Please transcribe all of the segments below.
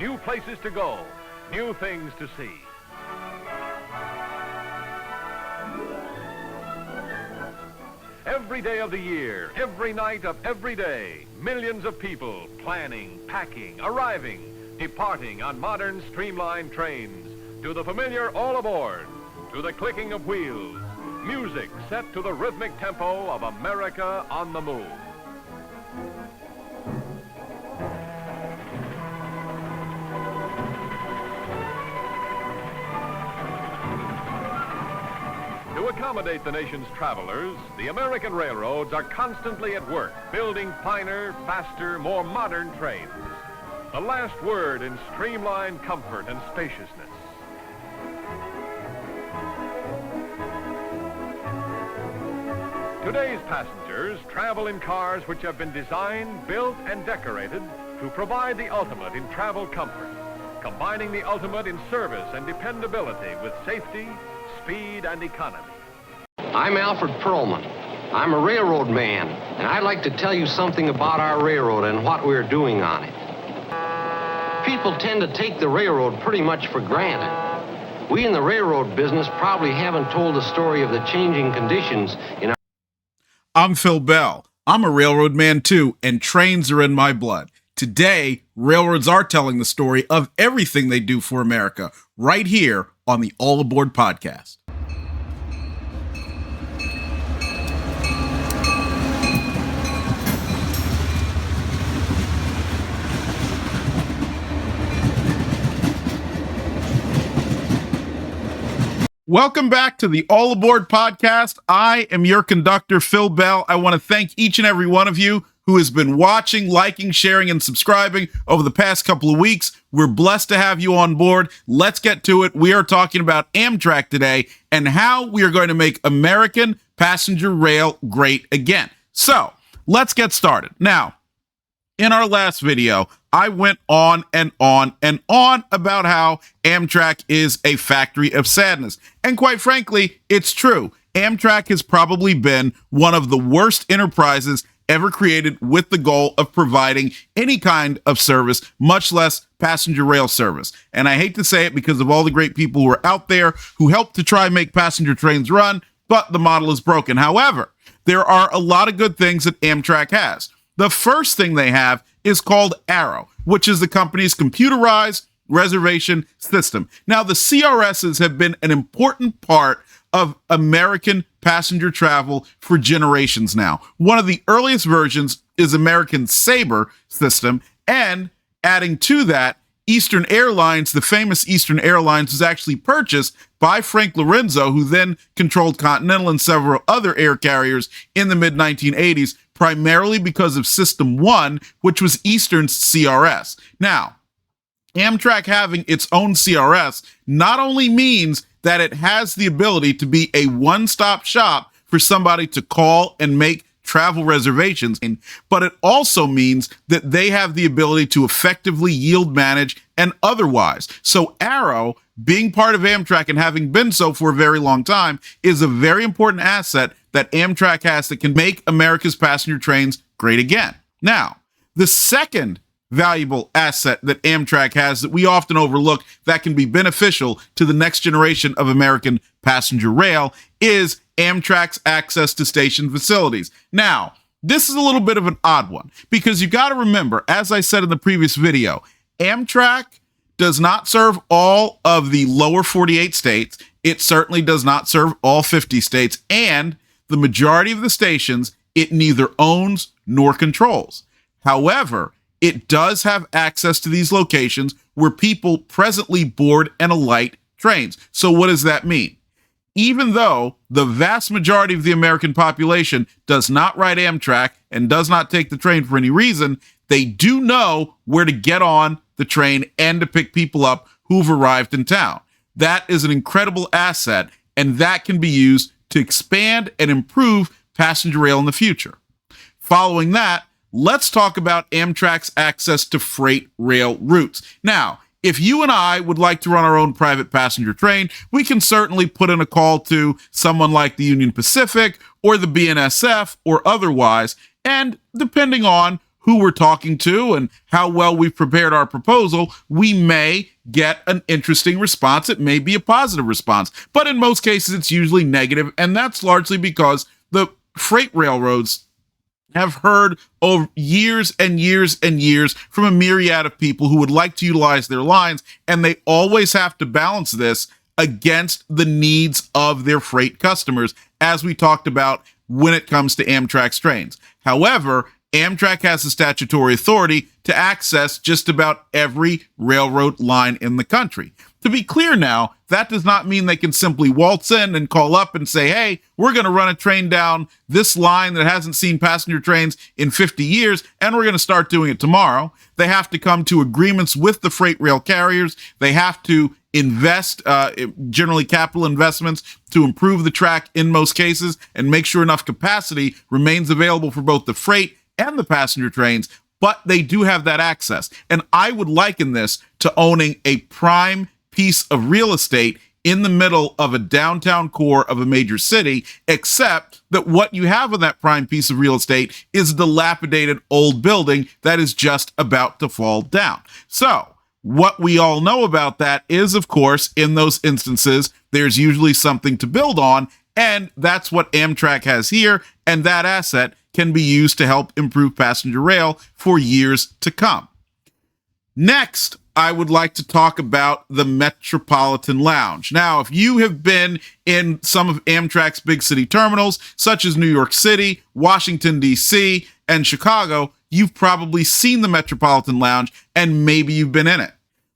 new places to go, new things to see. Every day of the year, every night of every day, millions of people planning, packing, arriving, departing on modern streamlined trains, to the familiar all aboard, to the clicking of wheels, music set to the rhythmic tempo of America on the move. To accommodate the nation's travelers, the American railroads are constantly at work, building finer, faster, more modern trains. The last word in streamlined comfort and spaciousness. Today's passengers travel in cars which have been designed, built, and decorated to provide the ultimate in travel comfort, combining the ultimate in service and dependability with safety, speed, and economy. I'm Alfred Perlman. I'm a railroad man, and I'd like to tell you something about our railroad and what we're doing on it. People tend to take the railroad pretty much for granted. We in the railroad business probably haven't told the story of the changing conditions in our... I'm Phil Bell. I'm a railroad man too, and trains are in my blood. Today, railroads are telling the story of everything they do for America, right here on the All Aboard podcast. Welcome back to the All Aboard podcast. I am your conductor, Phil Bell. I want to thank each and every one of you who has been watching, liking, sharing, and subscribing over the past couple of weeks. We're blessed to have you on board. Let's get to it. We are talking about Amtrak today and how we are going to make American passenger rail great again. So let's get started. Now, in our last video, I went on and on and on about how Amtrak is a factory of sadness. And quite frankly, it's true. Amtrak has probably been one of the worst enterprises ever created with the goal of providing any kind of service, much less passenger rail service. And I hate to say it because of all the great people who are out there who helped to try and make passenger trains run, but the model is broken. However, there are a lot of good things that Amtrak has. The first thing they have is called Arrow, which is the company's computerized reservation system. Now, the CRSs have been an important part of American passenger travel for generations now. One of the earliest versions is American Sabre system, and adding to that, Eastern Airlines, the famous Eastern Airlines, was actually purchased by Frank Lorenzo, who then controlled Continental and several other air carriers in the mid-1980s, primarily because of System 1, which was Eastern's CRS. Now, Amtrak having its own CRS not only means that it has the ability to be a one-stop shop for somebody to call and make travel reservations, but it also means that they have the ability to effectively yield manage and otherwise. So Arrow, being part of Amtrak and having been so for a very long time, is a very important asset that Amtrak has that can make America's passenger trains great again. Now, the second valuable asset that Amtrak has that we often overlook that can be beneficial to the next generation of American passenger rail is Amtrak's access to station facilities. Now, this is a little bit of an odd one because you got to remember, as I said in the previous video, Amtrak does not serve all of the lower 48 states. It certainly does not serve all 50 states, and the majority of the stations it neither owns nor controls. However, it does have access to these locations where people presently board and alight trains. So what does that mean? Even though the vast majority of the American population does not ride Amtrak and does not take the train for any reason, they do know where to get on the train and to pick people up who've arrived in town. That is an incredible asset, and that can be used to expand and improve passenger rail in the future. Following that, let's talk about Amtrak's access to freight rail routes. Now, if you and I would like to run our own private passenger train, we can certainly put in a call to someone like the Union Pacific or the BNSF or otherwise, and depending on who we're talking to and how well we've prepared our proposal, we may get an interesting response. It may be a positive response, but in most cases, it's usually negative, and that's largely because the freight railroads have heard over years and years and years from a myriad of people who would like to utilize their lines, and they always have to balance this against the needs of their freight customers, as we talked about when it comes to Amtrak's trains. However, Amtrak has the statutory authority to access just about every railroad line in the country. To be clear now, that does not mean they can simply waltz in and call up and say, hey, we're going to run a train down this line that hasn't seen passenger trains in 50 years, and we're going to start doing it tomorrow. They have to come to agreements with the freight rail carriers. They have to invest, generally capital investments, to improve the track in most cases and make sure enough capacity remains available for both the freight and the passenger trains, but they do have that access. And I would liken this to owning a prime piece of real estate in the middle of a downtown core of a major city, except that what you have on that prime piece of real estate is a dilapidated old building that is just about to fall down. So what we all know about that is, of course, in those instances, there's usually something to build on, and that's what Amtrak has here, and that asset can be used to help improve passenger rail for years to come. Next, I would like to talk about the Metropolitan Lounge. Now, if you have been in some of Amtrak's big city terminals, such as New York City, Washington, D.C., and Chicago, you've probably seen the Metropolitan Lounge, and maybe you've been in it.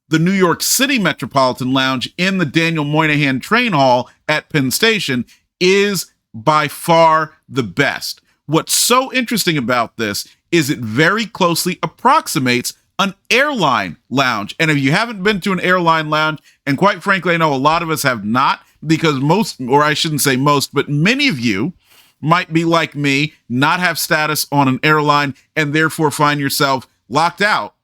The New York City Metropolitan Lounge in the Daniel Moynihan Train Hall at Penn Station is by far the best. What's so interesting about this is it very closely approximates an airline lounge. And if you haven't been to an airline lounge, and quite frankly, I know a lot of us have not, because most, or I shouldn't say most, but many of you might be like me, not have status on an airline, and therefore find yourself locked out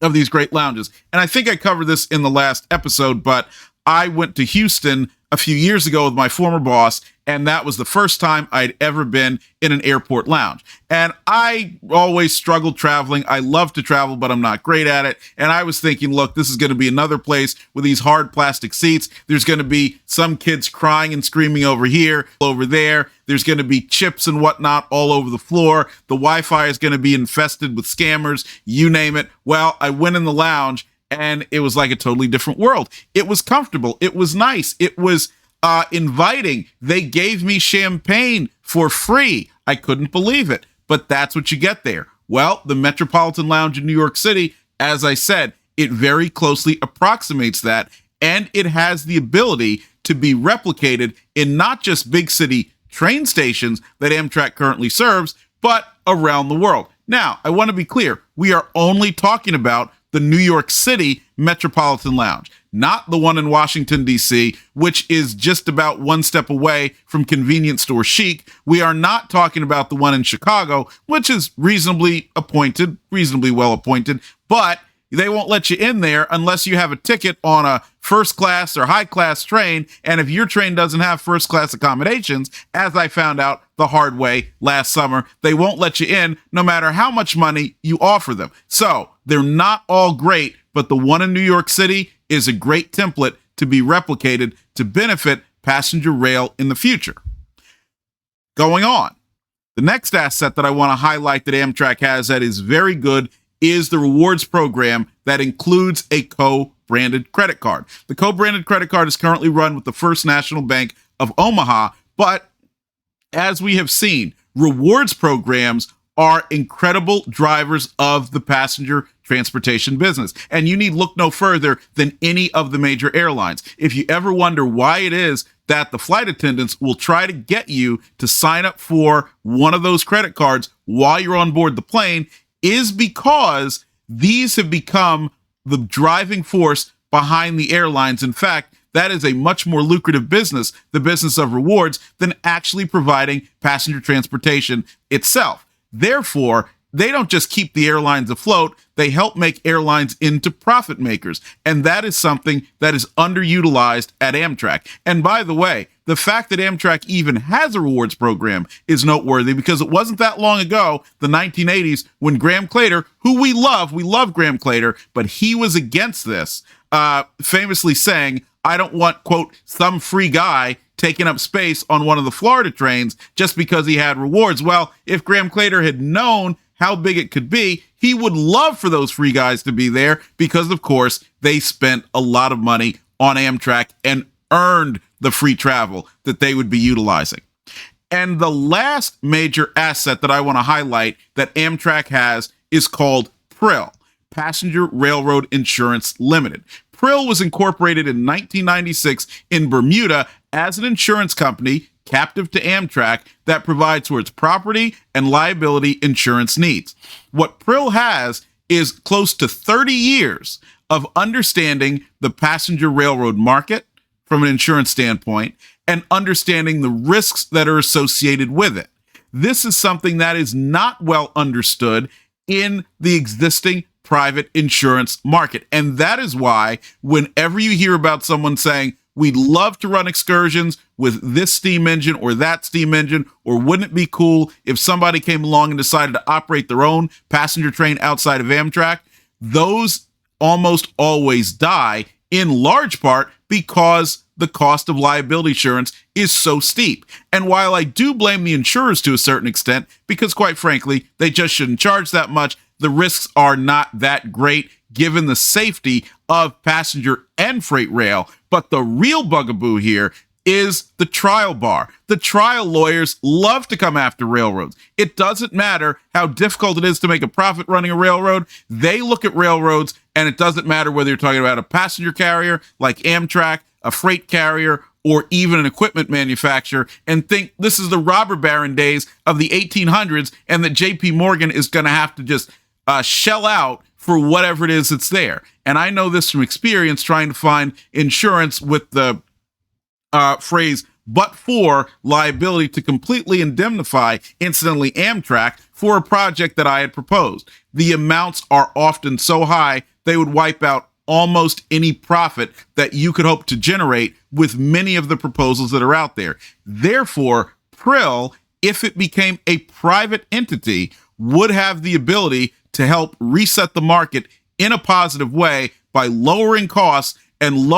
of these great lounges. And I think I covered this in the last episode, but I went to Houston a few years ago with my former boss, and that was the first time I'd ever been in an airport lounge. And I always struggled traveling. I love to travel, but I'm not great at it. And I was thinking, look, this is going to be another place with these hard plastic seats. There's going to be some kids crying and screaming over here, over there. There's going to be chips and whatnot all over the floor. The Wi-Fi is going to be infested with scammers, you name it. Well, I went in the lounge, and it was like a totally different world. It was comfortable. It was nice. It was inviting. They gave me champagne for free. I couldn't believe it, but that's what you get there. Well, the Metropolitan Lounge in New York City, as I said, it very closely approximates that, and it has the ability to be replicated in not just big city train stations that Amtrak currently serves, but around the world. Now, I want to be clear. We are only talking about the New York City Metropolitan Lounge, not the one in Washington, D.C., which is just about one step away from convenience store chic. We are not talking about the one in Chicago, which is reasonably well appointed, but they won't let you in there unless you have a ticket on a first class or high class train. And if your train doesn't have first class accommodations, as I found out the hard way last summer, they won't let you in no matter how much money you offer them. So they're not all great, but the one in New York City is a great template to be replicated to benefit passenger rail in the future. Going on, the next asset that I want to highlight that Amtrak has that is very good is the rewards program that includes a co-branded credit card. The co-branded credit card is currently run with the First National Bank of Omaha, but as we have seen, rewards programs are incredible drivers of the passenger transportation business. And you need look no further than any of the major airlines. If you ever wonder why it is that the flight attendants will try to get you to sign up for one of those credit cards while you're on board the plane, is because these have become the driving force behind the airlines. In fact, that is a much more lucrative business, the business of rewards, than actually providing passenger transportation itself. Therefore, they don't just keep the airlines afloat, they help make airlines into profit makers. And that is something that is underutilized at Amtrak. And by the way, the fact that Amtrak even has a rewards program is noteworthy because it wasn't that long ago, the 1980s, when Graham Claytor, who we love Graham Claytor, but he was against this, famously saying, I don't want, quote, some free guy taking up space on one of the Florida trains just because he had rewards. Well, if Graham Claytor had known how big it could be, he would love for those free guys to be there because, of course, they spent a lot of money on Amtrak and earned the free travel that they would be utilizing. And the last major asset that I want to highlight that Amtrak has is called PRIL, Passenger Railroad Insurance Limited. PRIL was incorporated in 1996 in Bermuda as an insurance company captive to Amtrak that provides for its property and liability insurance needs. What PRIL has is close to 30 years of understanding the passenger railroad market from an insurance standpoint and understanding the risks that are associated with it. This is something that is not well understood in the existing private insurance market. And that is why whenever you hear about someone saying, we'd love to run excursions with this steam engine or that steam engine, or wouldn't it be cool if somebody came along and decided to operate their own passenger train outside of Amtrak, those almost always die in large part because the cost of liability insurance is so steep. And while I do blame the insurers to a certain extent, because quite frankly, they just shouldn't charge that much, the risks are not that great given the safety of passenger and freight rail. But the real bugaboo here is the trial bar. The trial lawyers love to come after railroads. It doesn't matter how difficult it is to make a profit running a railroad. They look at railroads, and it doesn't matter whether you're talking about a passenger carrier like Amtrak, a freight carrier, or even an equipment manufacturer, and think this is the robber baron days of the 1800s and that JP Morgan is going to have to just shell out for whatever it is that's there. And I know this from experience trying to find insurance with the phrase, but for liability to completely indemnify, incidentally, Amtrak for a project that I had proposed. The amounts are often so high, they would wipe out almost any profit that you could hope to generate with many of the proposals that are out there. Therefore, PRIL, if it became a private entity, would have the ability to help reset the market in a positive way by lowering costs and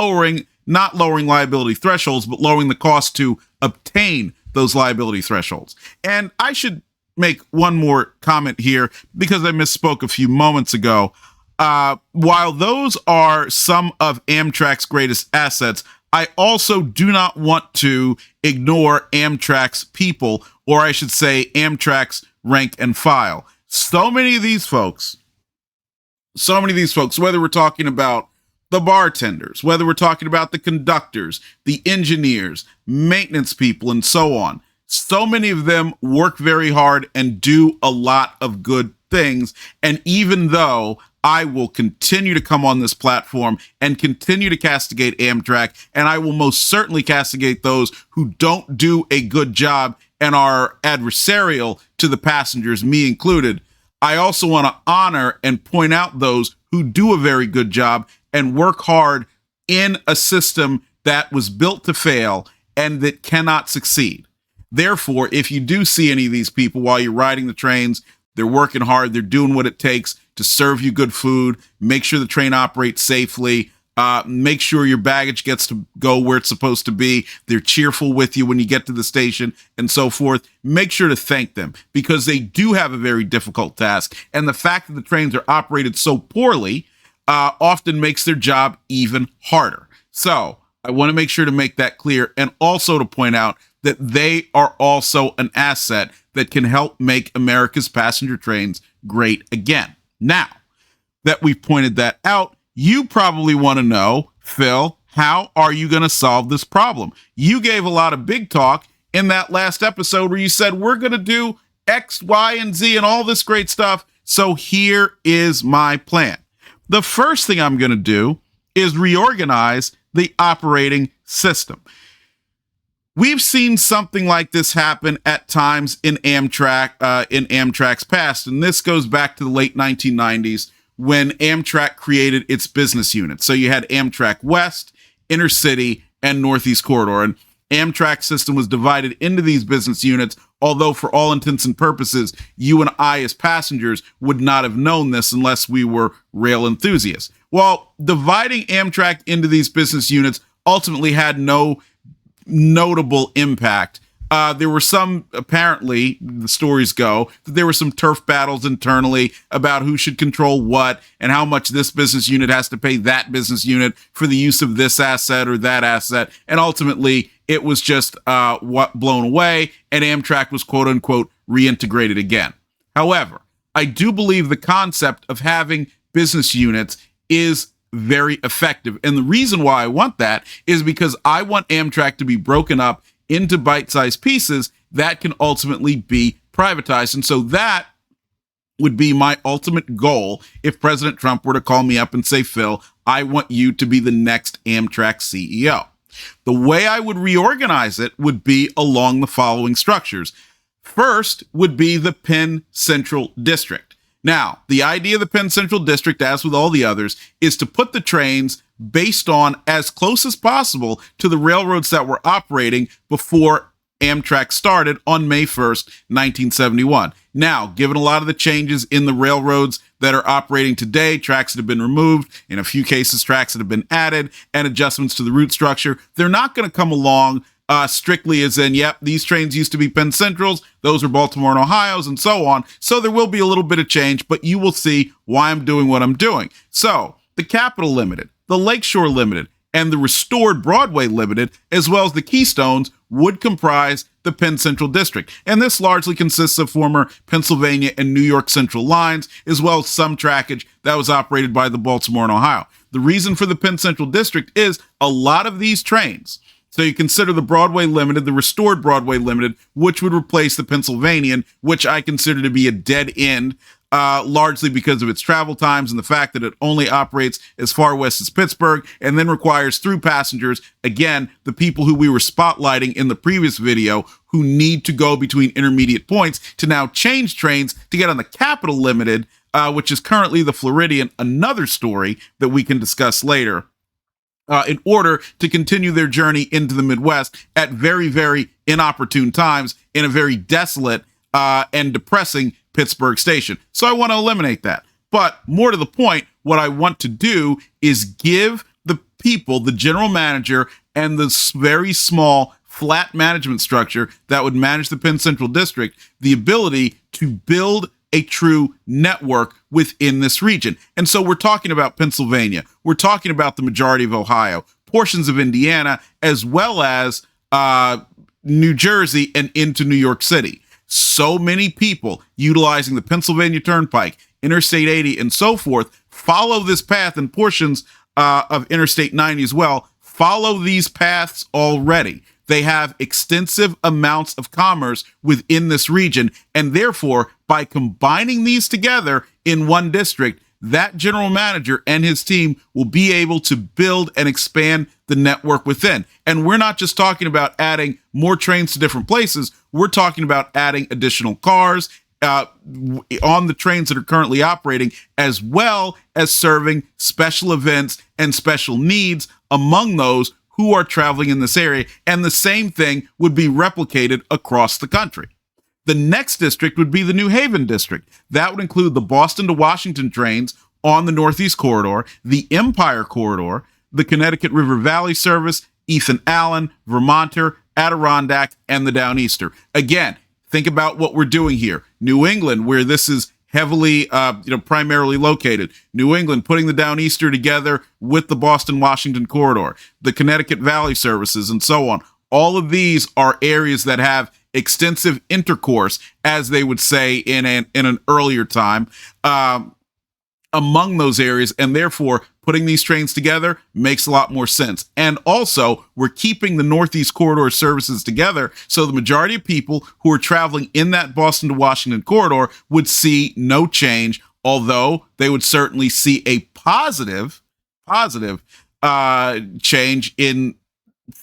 not lowering liability thresholds, but lowering the cost to obtain those liability thresholds. And I should make one more comment here because I misspoke a few moments ago. While those are some of Amtrak's greatest assets, I also do not want to ignore Amtrak's people, or I should say Amtrak's rank and file. So many of these folks, whether we're talking about the bartenders, whether we're talking about the conductors, the engineers, maintenance people, and so on, so many of them work very hard and do a lot of good things. And even though I will continue to come on this platform and continue to castigate Amtrak, and I will most certainly castigate those who don't do a good job and are adversarial to the passengers, me included, I also want to honor and point out those who do a very good job and work hard in a system that was built to fail and that cannot succeed. Therefore, if you do see any of these people while you're riding the trains, they're working hard, they're doing what it takes to serve you good food, make sure the train operates safely, make sure your baggage gets to go where it's supposed to be, they're cheerful with you when you get to the station, and so forth. Make sure to thank them because they do have a very difficult task. And the fact that the trains are operated so poorly often makes their job even harder. So I want to make sure to make that clear, and also to point out that they are also an asset that can help make America's passenger trains great again. Now that we've pointed that out, you probably want to know, Phil, how are you going to solve this problem? You gave a lot of big talk in that last episode where you said, we're going to do X, Y, and Z and all this great stuff. So here is my plan. The first thing I'm going to do is reorganize the operating system. We've seen something like this happen at times in Amtrak's past, and this goes back to the late 1990s when Amtrak created its business units. So you had Amtrak West, Intercity, and Northeast Corridor, and Amtrak's system was divided into these business units, although for all intents and purposes, you and I as passengers would not have known this unless we were rail enthusiasts. Well, dividing Amtrak into these business units ultimately had no notable impact. There were some, apparently, the stories go, that there were some turf battles internally about who should control what and how much this business unit has to pay that business unit for the use of this asset or that asset. And ultimately, it was just blown away, and Amtrak was quote unquote reintegrated again. However, I do believe the concept of having business units is very effective. And the reason why I want that is because I want Amtrak to be broken up into bite-sized pieces that can ultimately be privatized. And so that would be my ultimate goal if President Trump were to call me up and say, Phil, I want you to be the next Amtrak CEO. The way I would reorganize it would be along the following structures. First would be the Penn Central District. Now, the idea of the Penn Central District, as with all the others, is to put the trains based on as close as possible to the railroads that were operating before Amtrak started on May 1st, 1971. Now, given a lot of the changes in the railroads that are operating today, tracks that have been removed, in a few cases, tracks that have been added, and adjustments to the route structure, they're not going to come along strictly as in, yep, these trains used to be Penn Centrals, those are Baltimore and Ohio's, and so on. So there will be a little bit of change, but you will see why I'm doing what I'm doing. So the Capital Limited, the Lakeshore Limited, and the restored Broadway Limited, as well as the Keystones, would comprise the Penn Central District. And this largely consists of former Pennsylvania and New York Central lines, as well as some trackage that was operated by the Baltimore and Ohio. The reason for the Penn Central District is a lot of these trains. So you consider the Broadway Limited, the restored Broadway Limited, which would replace the Pennsylvanian, which I consider to be a dead end, largely because of its travel times and the fact that it only operates as far west as Pittsburgh and then requires through passengers, again, the people who we were spotlighting in the previous video who need to go between intermediate points to now change trains to get on the Capital Limited, which is currently the Floridian, another story that we can discuss later. In order to continue their journey into the Midwest at very, very inopportune times in a very desolate and depressing Pittsburgh station. So I want to eliminate that. But more to the point, what I want to do is give the people, the general manager, and the very small flat management structure that would manage the Penn Central District the ability to build a true network within this region. And so we're talking about Pennsylvania. We're talking about the majority of Ohio, portions of Indiana, as well as New Jersey and into New York City. So many people utilizing the Pennsylvania Turnpike, Interstate 80, and so forth follow this path, and portions of Interstate 90 as well follow these paths already. They have extensive amounts of commerce within this region, and therefore, by combining these together in one district, that general manager and his team will be able to build and expand the network within. And we're not just talking about adding more trains to different places. We're talking about adding additional cars on the trains that are currently operating, as well as serving special events and special needs among those who are traveling in this area. And the same thing would be replicated across the country. The next district would be the New Haven district. That would include the Boston to Washington trains on the Northeast Corridor, the Empire Corridor, the Connecticut River Valley Service, Ethan Allen, Vermonter, Adirondack, and the Downeaster. Again, think about what we're doing here. New England, where this is heavily, primarily located. New England, putting the Downeaster together with the Boston-Washington corridor, the Connecticut Valley services, and so on. All of these are areas that have extensive intercourse, as they would say in an earlier time, among those areas, and therefore putting these trains together makes a lot more sense. And also, we're keeping the Northeast Corridor services together, so the majority of people who are traveling in that Boston to Washington corridor would see no change, although they would certainly see a positive change in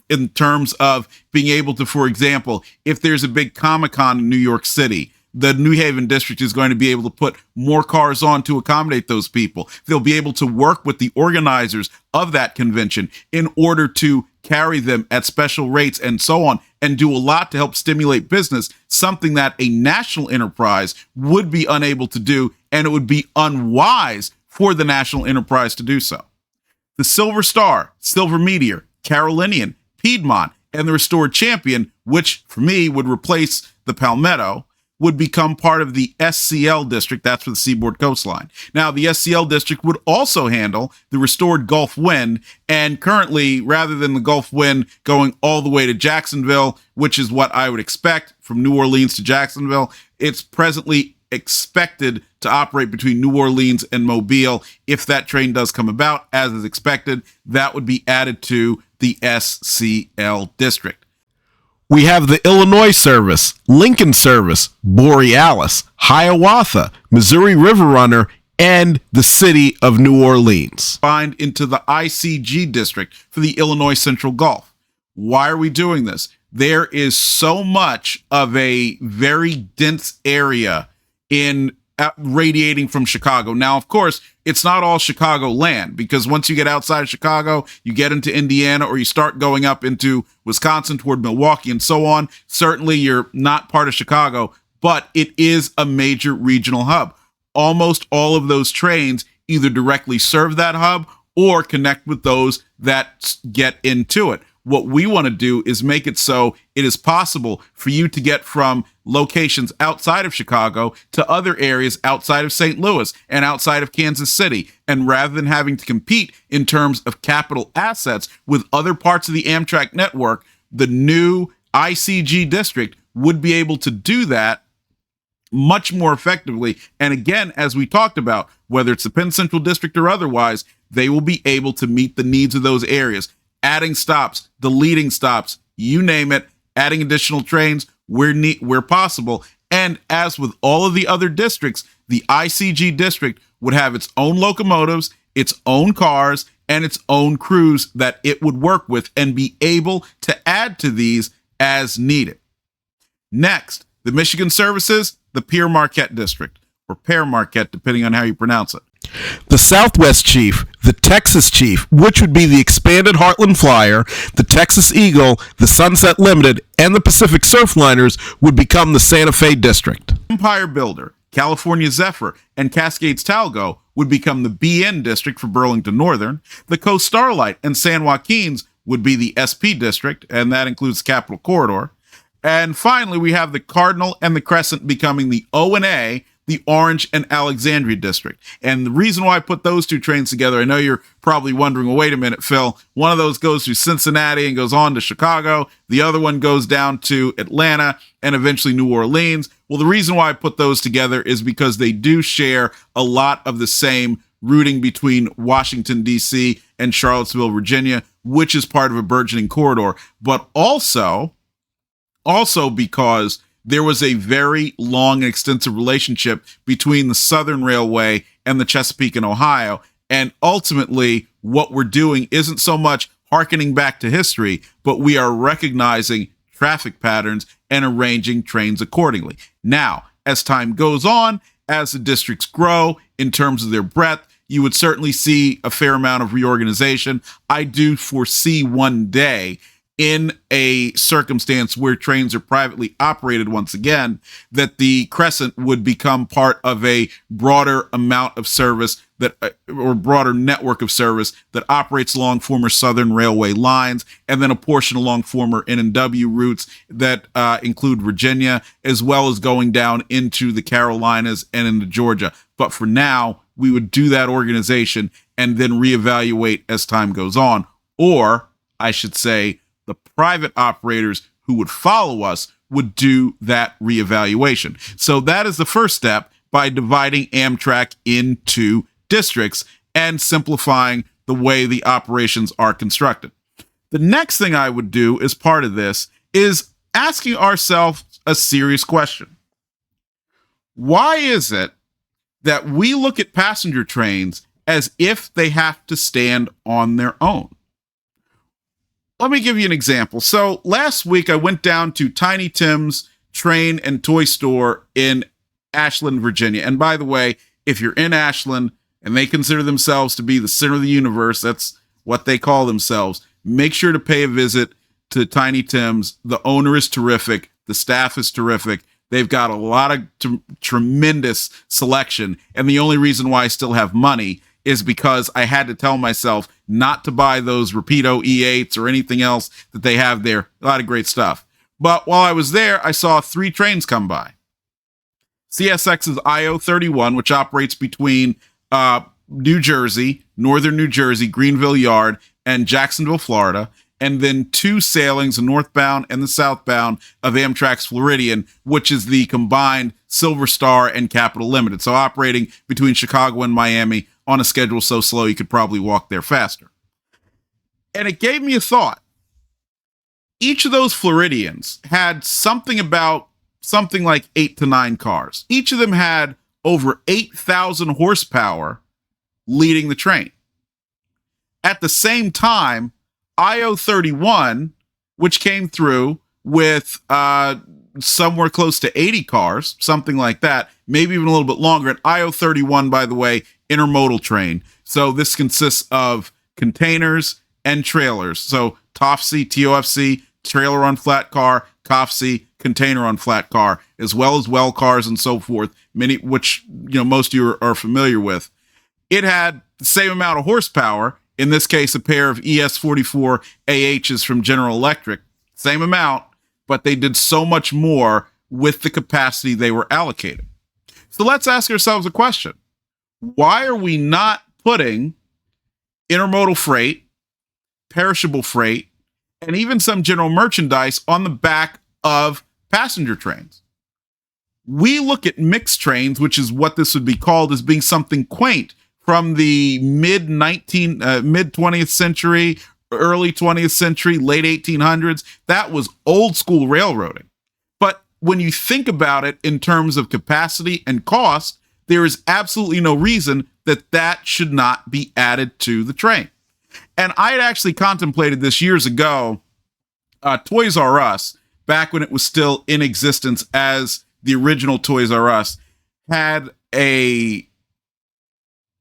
in terms of being able to, for example, if there's a big Comic-Con in New York City, the New Haven district is going to be able to put more cars on to accommodate those people. They'll be able to work with the organizers of that convention in order to carry them at special rates and so on, and do a lot to help stimulate business, something that a national enterprise would be unable to do, and it would be unwise for the national enterprise to do so. The Silver Star, Silver Meteor, Carolinian, Piedmont, and the Restored Champion, which for me would replace the Palmetto, would become part of the SCL district. That's for the Seaboard Coastline. Now, the SCL district would also handle the Restored Gulf Wind, and currently, rather than the Gulf Wind going all the way to Jacksonville, which is what I would expect from New Orleans to Jacksonville, it's presently expected to operate between New Orleans and Mobile. If that train does come about, as is expected, that would be added to the SCL district. We have the Illinois Service, Lincoln Service, Borealis, Hiawatha, Missouri River Runner, and the city of New Orleans. Combined into the ICG district for the Illinois Central Gulf. Why are we doing this? There is so much of a very dense area in radiating from Chicago. Now, of course, it's not all Chicago land, because once you get outside of Chicago, you get into Indiana, or you start going up into Wisconsin toward Milwaukee and so on. Certainly you're not part of Chicago, but it is a major regional hub. Almost all of those trains either directly serve that hub or connect with those that get into it. What we want to do is make it so it is possible for you to get from locations outside of Chicago to other areas outside of St. Louis and outside of Kansas City. And rather than having to compete in terms of capital assets with other parts of the Amtrak network, the new ICG district would be able to do that much more effectively. And again, as we talked about, whether it's the Penn Central District or otherwise, they will be able to meet the needs of those areas. Adding stops, deleting stops, you name it, adding additional trains where possible. And as with all of the other districts, the ICG district would have its own locomotives, its own cars, and its own crews that it would work with and be able to add to these as needed. Next, the Michigan Services, the Pere Marquette district, or Pere Marquette, depending on how you pronounce it. The Southwest Chief, the Texas Chief, which would be the expanded Heartland Flyer, the Texas Eagle, the Sunset Limited, and the Pacific Surfliners would become the Santa Fe District. Empire Builder, California Zephyr, and Cascades Talgo would become the BN District for Burlington Northern. The Coast Starlight and San Joaquin's would be the SP District, and that includes Capital Corridor. And finally, we have the Cardinal and the Crescent becoming the O&A, the Orange and Alexandria District. And the reason why I put those two trains together, I know you're probably wondering, well, wait a minute, Phil, one of those goes through Cincinnati and goes on to Chicago. The other one goes down to Atlanta and eventually New Orleans. Well, the reason why I put those together is because they do share a lot of the same routing between Washington, D.C. and Charlottesville, Virginia, which is part of a burgeoning corridor, but also because there was a very long and extensive relationship between the Southern Railway and the Chesapeake and Ohio. And ultimately, what we're doing isn't so much hearkening back to history, but we are recognizing traffic patterns and arranging trains accordingly. Now, as time goes on, as the districts grow in terms of their breadth, you would certainly see a fair amount of reorganization. I do foresee one day, in a circumstance where trains are privately operated once again, that the Crescent would become part of a broader amount of service or broader network of service that operates along former Southern Railway lines, and then a portion along former N&W routes that include Virginia, as well as going down into the Carolinas and into Georgia. But for now, we would do that organization and then reevaluate as time goes on. Or, I should say, the private operators who would follow us would do that reevaluation. So that is the first step, by dividing Amtrak into districts and simplifying the way the operations are constructed. The next thing I would do as part of this is asking ourselves a serious question. Why is it that we look at passenger trains as if they have to stand on their own? let me give you an example. So last week I went down to Tiny Tim's train and toy store in Ashland, Virginia. And by the way, if you're in Ashland and they consider themselves to be the center of the universe, that's what they call themselves, make sure to pay a visit to Tiny Tim's. The owner is terrific. The staff is terrific. They've got a lot of tremendous selection. And the only reason why I still have money is because I had to tell myself not to buy those Rapido E8s or anything else that they have there. A lot of great stuff. But while I was there, I saw 3 trains come by. CSX's IO31, which operates between New Jersey, northern New Jersey, Greenville Yard, and Jacksonville, Florida, and then 2 sailings, the northbound and the southbound of Amtrak's Floridian, which is the combined Silver Star and Capital Limited. So operating between Chicago and Miami on a schedule so slow you could probably walk there faster. And it gave me a thought. Each of those Floridians had something like 8 to 9 cars. Each of them had over 8,000 horsepower leading the train. At the same time, IO31, which came through with somewhere close to 80 cars, something like that, maybe even a little bit longer. And IO31, by the way, intermodal train. So this consists of containers and trailers. So TOFC, TOFC, trailer on flat car, COFC, container on flat car, as well as well cars and so forth, many which most of you are familiar with. It had the same amount of horsepower, in this case a pair of ES44 AHs from General Electric, same amount, but they did so much more with the capacity they were allocated. So let's ask ourselves a question. Why are we not putting intermodal freight, perishable freight, and even some general merchandise on the back of passenger trains? We look at mixed trains, which is what this would be called, as being something quaint from the mid 20th century, early 20th century, late 1800s. That was old school railroading. But when you think about it in terms of capacity and cost, there is absolutely no reason that should not be added to the train. And I had actually contemplated this years ago. Toys R Us, back when it was still in existence as the original Toys R Us, had a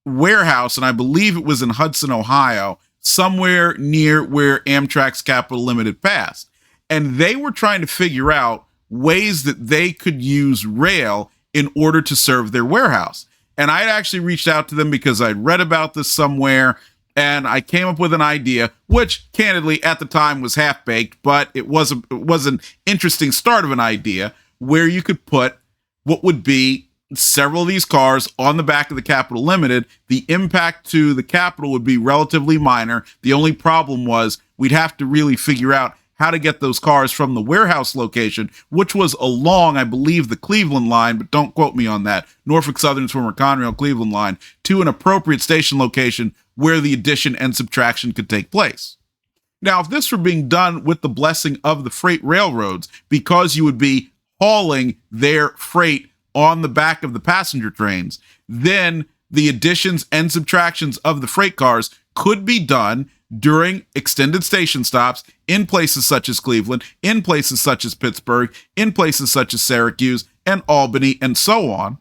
warehouse, and I believe it was in Hudson, Ohio, somewhere near where Amtrak's Capital Limited passed. And they were trying to figure out ways that they could use rail in order to serve their warehouse. And I'd actually reached out to them because I'd read about this somewhere, and I came up with an idea, which candidly at the time was half-baked, but it was an interesting start of an idea where you could put what would be several of these cars on the back of the Capital Limited. The impact to the Capital would be relatively minor. The only problem was we'd have to really figure out how to get those cars from the warehouse location, which was along, I believe, the Cleveland line, but don't quote me on that, Norfolk Southern's former Conrail Cleveland line, to an appropriate station location where the addition and subtraction could take place. Now, if this were being done with the blessing of the freight railroads, because you would be hauling their freight on the back of the passenger trains, then the additions and subtractions of the freight cars could be done during extended station stops in places such as Cleveland, in places such as Pittsburgh, in places such as Syracuse and Albany, and so on.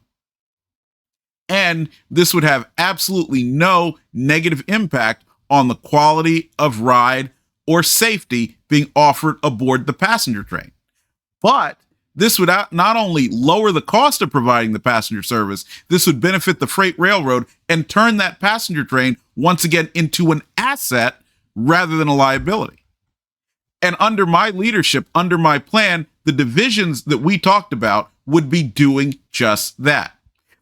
And this would have absolutely no negative impact on the quality of ride or safety being offered aboard the passenger train. But this would not only lower the cost of providing the passenger service, this would benefit the freight railroad and turn that passenger train once again into an asset rather than a liability. And under my leadership, under my plan, the divisions that we talked about would be doing just that.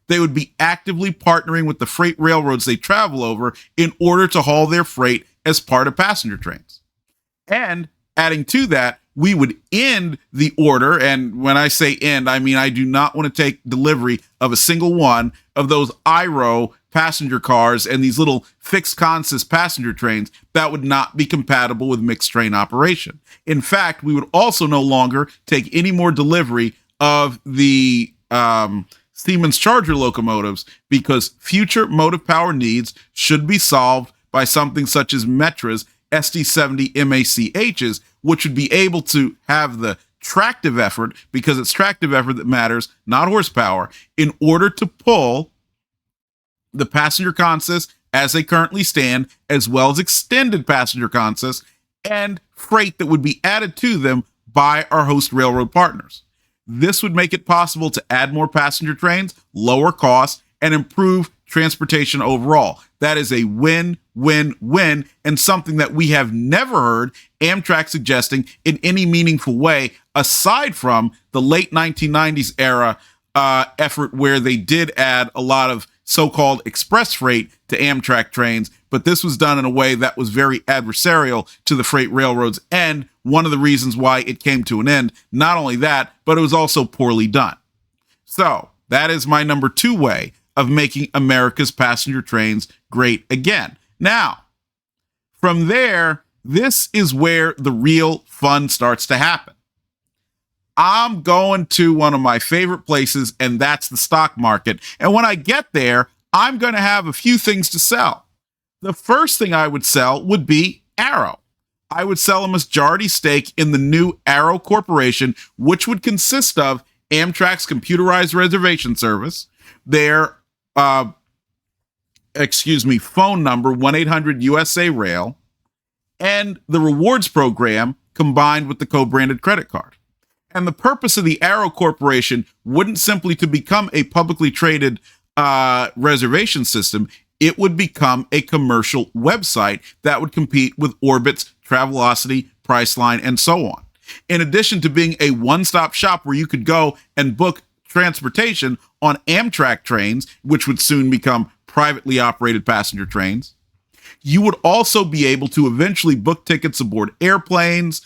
They would be actively partnering with the freight railroads they travel over in order to haul their freight as part of passenger trains. And adding to that, we would end the order, and when I say end, I mean I do not want to take delivery of a single one of those IRO passenger cars and these little fixed consist passenger trains. That would not be compatible with mixed train operation. In fact, we would also no longer take any more delivery of the Siemens Charger locomotives, because future motive power needs should be solved by something such as Metras SD70 MACHs, which would be able to have the tractive effort, because it's tractive effort that matters, not horsepower, in order to pull the passenger consists as they currently stand, as well as extended passenger consists and freight that would be added to them by our host railroad partners. This would make it possible to add more passenger trains, lower costs, and improve transportation overall. That is a win-win-win, and something that we have never heard Amtrak suggesting in any meaningful way, aside from the late 1990s era effort where they did add a lot of so-called express freight to Amtrak trains, but this was done in a way that was very adversarial to the freight railroads, and one of the reasons why it came to an end. Not only that, but it was also poorly done. So that is my number 2 way of making America's passenger trains great again. Now, from there, this is where the real fun starts to happen. I'm going to one of my favorite places, and that's the stock market. And when I get there, I'm going to have a few things to sell. The first thing I would sell would be Arrow. I would sell a majority stake in the new Arrow Corporation, which would consist of Amtrak's computerized reservation service, their phone number, 1-800-USA-RAIL, and the rewards program combined with the co-branded credit card. And the purpose of the Arrow Corporation wouldn't simply to become a publicly traded reservation system. It would become a commercial website that would compete with Orbitz, Travelocity, Priceline, and so on. In addition to being a one-stop shop where you could go and book transportation on Amtrak trains, which would soon become privately operated passenger trains, you would also be able to eventually book tickets aboard airplanes,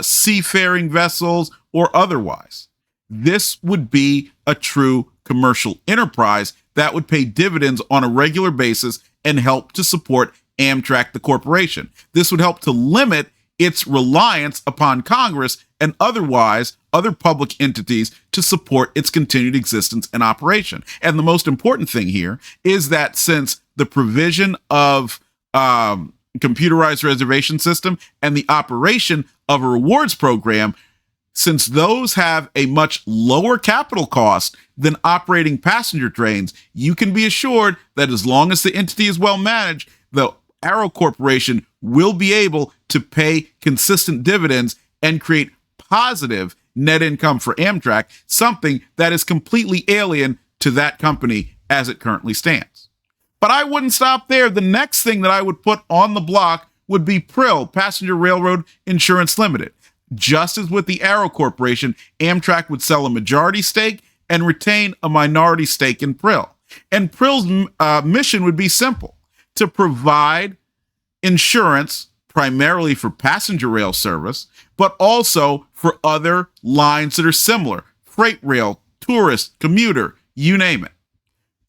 seafaring vessels, or otherwise. This would be a true commercial enterprise that would pay dividends on a regular basis and help to support Amtrak, the corporation. This would help to limit its reliance upon Congress and other public entities to support its continued existence and operation. And the most important thing here is that since the provision of computerized reservation system and the operation of a rewards program, since those have a much lower capital cost than operating passenger trains, you can be assured that as long as the entity is well managed, the Arrow Corporation will be able to pay consistent dividends and create positive net income for Amtrak, something that is completely alien to that company as it currently stands. But I wouldn't stop there. The next thing that I would put on the block would be PRIL, Passenger Railroad Insurance Limited. Just as with the Arrow Corporation, Amtrak would sell a majority stake and retain a minority stake in PRIL. And PRIL's mission would be simple: to provide insurance primarily for passenger rail service, but also for other lines that are similar: freight rail, tourist, commuter, you name it.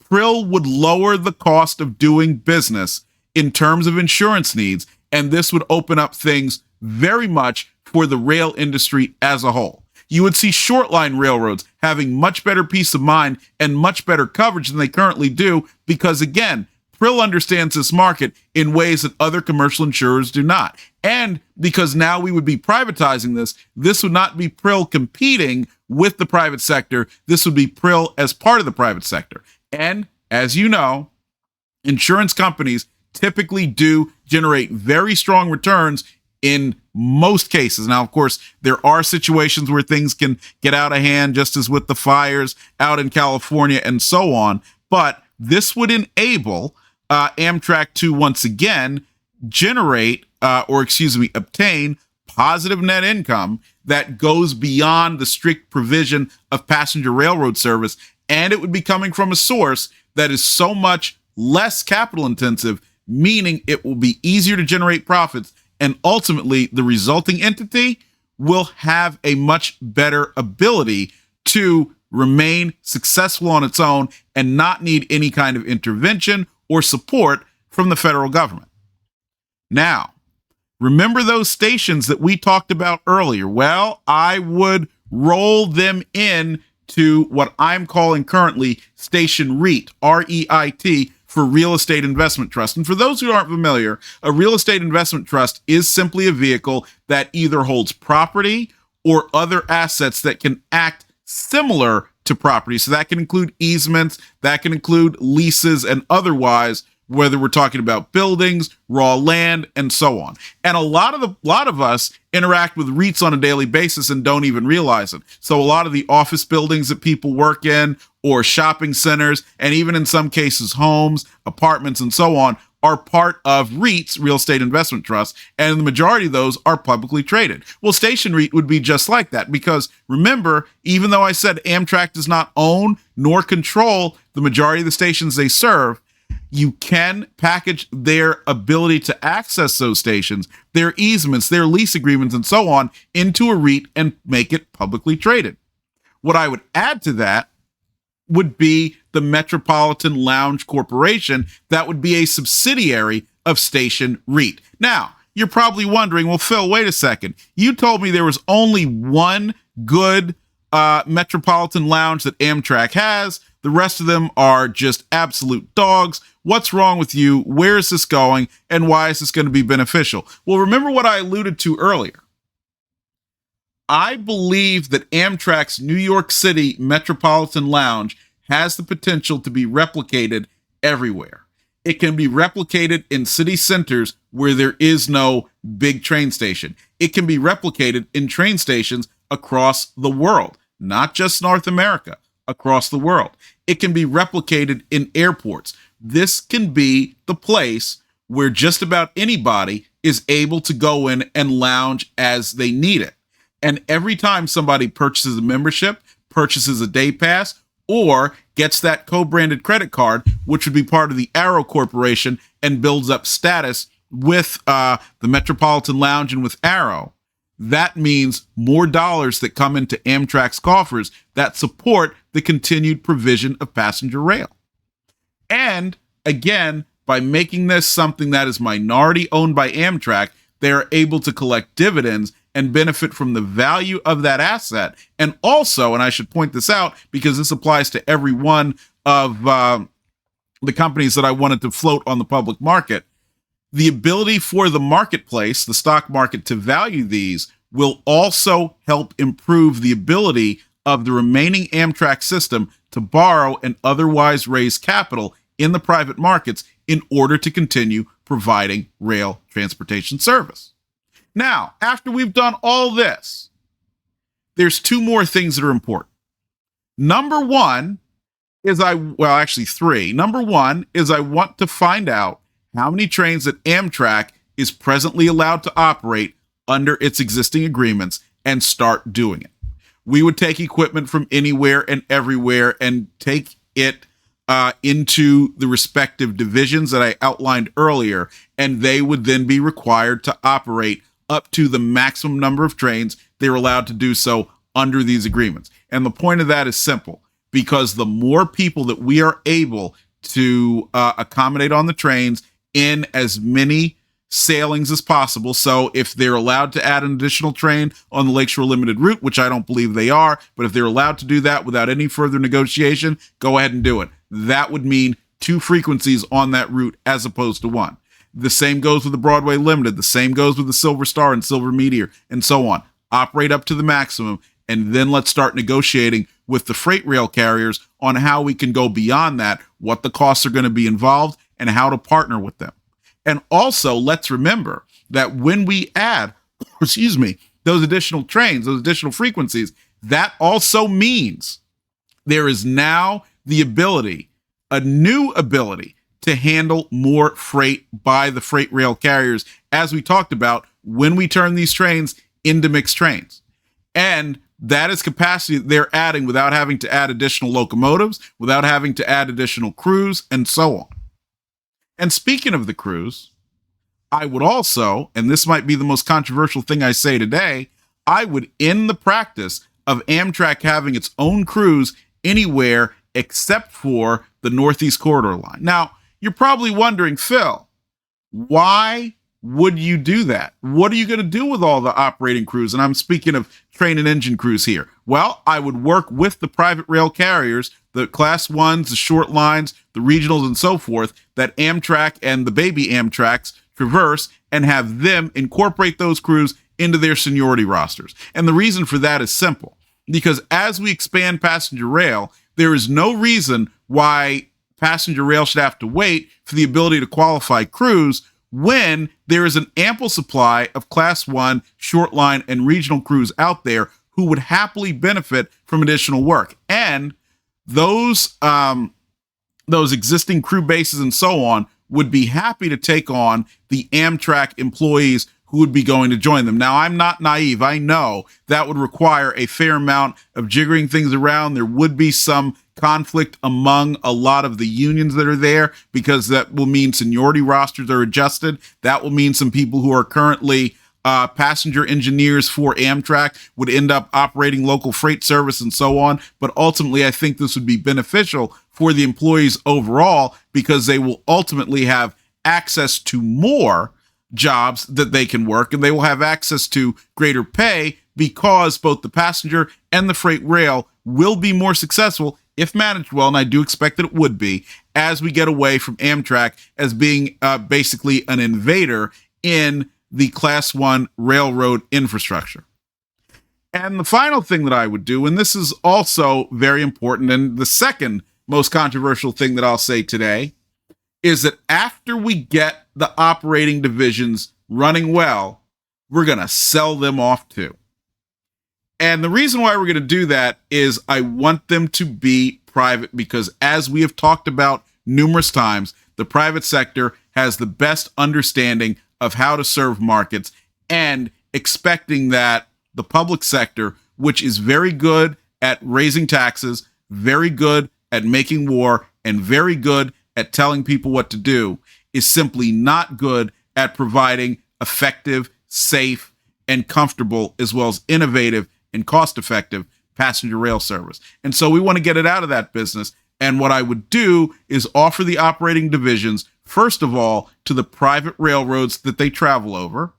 PRIL would lower the cost of doing business in terms of insurance needs, and this would open up things very much for the rail industry as a whole. You would see short-line railroads having much better peace of mind and much better coverage than they currently do because, again, PRIL understands this market in ways that other commercial insurers do not. And because now we would be privatizing this would not be PRIL competing with the private sector. This would be PRIL as part of the private sector. And as you know, insurance companies typically do generate very strong returns in most cases. Now, of course, there are situations where things can get out of hand, just as with the fires out in California and so on. But this would enable Amtrak to once again obtain positive net income that goes beyond the strict provision of passenger railroad service. And it would be coming from a source that is so much less capital intensive, meaning it will be easier to generate profits. And ultimately, the resulting entity will have a much better ability to remain successful on its own and not need any kind of intervention or support from the federal government. Now, remember those stations that we talked about earlier? Well, I would roll them in to what I'm calling currently Station REIT, REIT, for real estate investment trust. And for those who aren't familiar, a real estate investment trust is simply a vehicle that either holds property or other assets that can act similar to property. So that can include easements, that can include leases, and otherwise, whether we're talking about buildings, raw land, and so on. And a lot of us interact with REITs on a daily basis and don't even realize it. So a lot of the office buildings that people work in, or shopping centers, and even in some cases homes, apartments, and so on, are part of REITs, real estate investment trusts, and the majority of those are publicly traded. Well, Station REIT would be just like that, because remember, even though I said Amtrak does not own nor control the majority of the stations they serve, you can package their ability to access those stations, their easements, their lease agreements, and so on into a REIT and make it publicly traded. What I would add to that would be the Metropolitan Lounge Corporation. That would be a subsidiary of Station REIT. Now, you're probably wondering, well, Phil, wait a second. You told me there was only one good Metropolitan Lounge that Amtrak has. The rest of them are just absolute dogs. What's wrong with you? Where is this going? And why is this going to be beneficial? Well, remember what I alluded to earlier. I believe that Amtrak's New York City Metropolitan Lounge has the potential to be replicated everywhere. It can be replicated in city centers where there is no big train station. It can be replicated in train stations across the world, not just North America, across the world. It can be replicated in airports. This can be the place where just about anybody is able to go in and lounge as they need it. And every time somebody purchases a membership, purchases a day pass, or gets that co-branded credit card, which would be part of the Arrow Corporation and builds up status with the Metropolitan Lounge and with Arrow, that means more dollars that come into Amtrak's coffers that support the continued provision of passenger rail. And again, by making this something that is minority owned by Amtrak, they are able to collect dividends and benefit from the value of that asset. And also, and I should point this out because this applies to every one of the companies that I wanted to float on the public market, the ability for the marketplace, the stock market, to value these will also help improve the ability of the remaining Amtrak system to borrow and otherwise raise capital in the private markets in order to continue providing rail transportation service. Now, after we've done all this, there's two more things that are important. Number one is three. Number one is I want to find out how many trains that Amtrak is presently allowed to operate under its existing agreements and start doing it. We would take equipment from anywhere and everywhere and take it into the respective divisions that I outlined earlier, and they would then be required to operate up to the maximum number of trains they're allowed to do so under these agreements. And the point of that is simple, because the more people that we are able to accommodate on the trains in as many sailings as possible. So if they're allowed to add an additional train on the Lakeshore Limited route, which I don't believe they are, but if they're allowed to do that without any further negotiation, go ahead and do it. That would mean 2 frequencies on that route as opposed to 1. The same goes with the Broadway Limited. The same goes with the Silver Star and Silver Meteor and so on. Operate up to the maximum, and then let's start negotiating with the freight rail carriers on how we can go beyond that, what the costs are going to be involved, and how to partner with them. And also, let's remember that when we add, those additional trains, those additional frequencies, that also means there is now the ability, a new ability, to handle more freight by the freight rail carriers, as we talked about when we turn these trains into mixed trains. And that is capacity that they're adding without having to add additional locomotives, without having to add additional crews, and so on. And speaking of the crews, I would also, and this might be the most controversial thing I say today, I would end the practice of Amtrak having its own crews anywhere except for the Northeast Corridor line. Now, you're probably wondering, Phil, why would you do that? What are you going to do with all the operating crews? And I'm speaking of train and engine crews here. Well, I would work with the private rail carriers, the class ones, the short lines, the regionals, and so forth, that Amtrak and the baby Amtraks traverse, and have them incorporate those crews into their seniority rosters. And the reason for that is simple, because as we expand passenger rail, there is no reason why passenger rail should have to wait for the ability to qualify crews when there is an ample supply of class 1, short line, and regional crews out there who would happily benefit from additional work. And those existing crew bases and so on would be happy to take on the Amtrak employees who would be going to join them. Now, I'm not naive. I know that would require a fair amount of jiggering things around. There would be some conflict among a lot of the unions that are there, because that will mean seniority rosters are adjusted. That will mean some people who are currently passenger engineers for Amtrak would end up operating local freight service and so on. But ultimately, I think this would be beneficial for the employees overall, because they will ultimately have access to more jobs that they can work, and they will have access to greater pay, because both the passenger and the freight rail will be more successful if managed well, and I do expect that it would be, as we get away from Amtrak as being basically an invader in the Class 1 railroad infrastructure. And the final thing that I would do, and this is also very important, and the second most controversial thing that I'll say today, is that after we get the operating divisions running well, we're going to sell them off too. And the reason why we're going to do that is I want them to be private, because as we have talked about numerous times, the private sector has the best understanding of how to serve markets, and expecting that the public sector, which is very good at raising taxes, very good at making war, and very good at telling people what to do, is simply not good at providing effective, safe, and comfortable, as well as innovative and cost-effective passenger rail service. And so we want to get it out of that business. And what I would do is offer the operating divisions, first of all, to the private railroads that they travel over.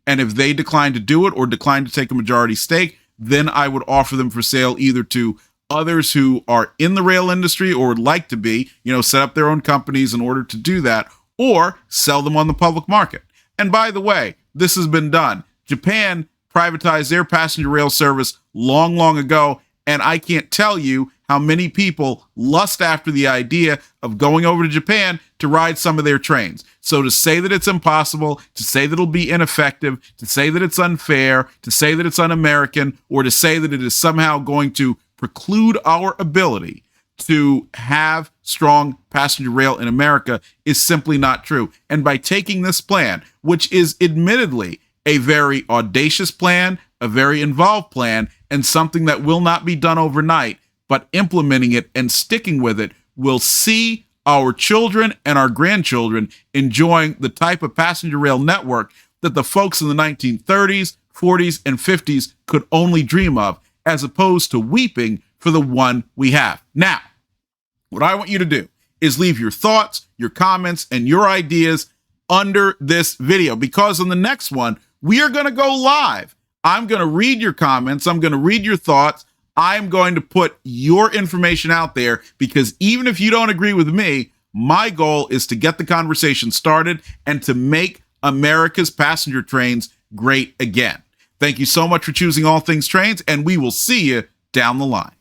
And if they decline to do it or decline to take a majority stake, then I would offer them for sale either to others who are in the rail industry or would like to be, set up their own companies in order to do that, or sell them on the public market. And by the way, this has been done. Japan privatized their passenger rail service long, long ago, and I can't tell you how many people lust after the idea of going over to Japan to ride some of their trains. So to say that it's impossible, to say that it'll be ineffective, to say that it's unfair, to say that it's un-American, or to say that it is somehow going to preclude our ability to have strong passenger rail in America is simply not true. And by taking this plan, which is admittedly a very audacious plan, a very involved plan, and something that will not be done overnight, but implementing it and sticking with it will see our children and our grandchildren enjoying the type of passenger rail network that the folks in the 1930s, 40s, and 50s could only dream of, as opposed to weeping for the one we have. Now, what I want you to do is leave your thoughts, your comments, and your ideas under this video, because on the next one, we are going to go live. I'm going to read your comments. I'm going to read your thoughts. I'm going to put your information out there, because even if you don't agree with me, my goal is to get the conversation started and to make America's passenger trains great again. Thank you so much for choosing All Things Trains, and we will see you down the line.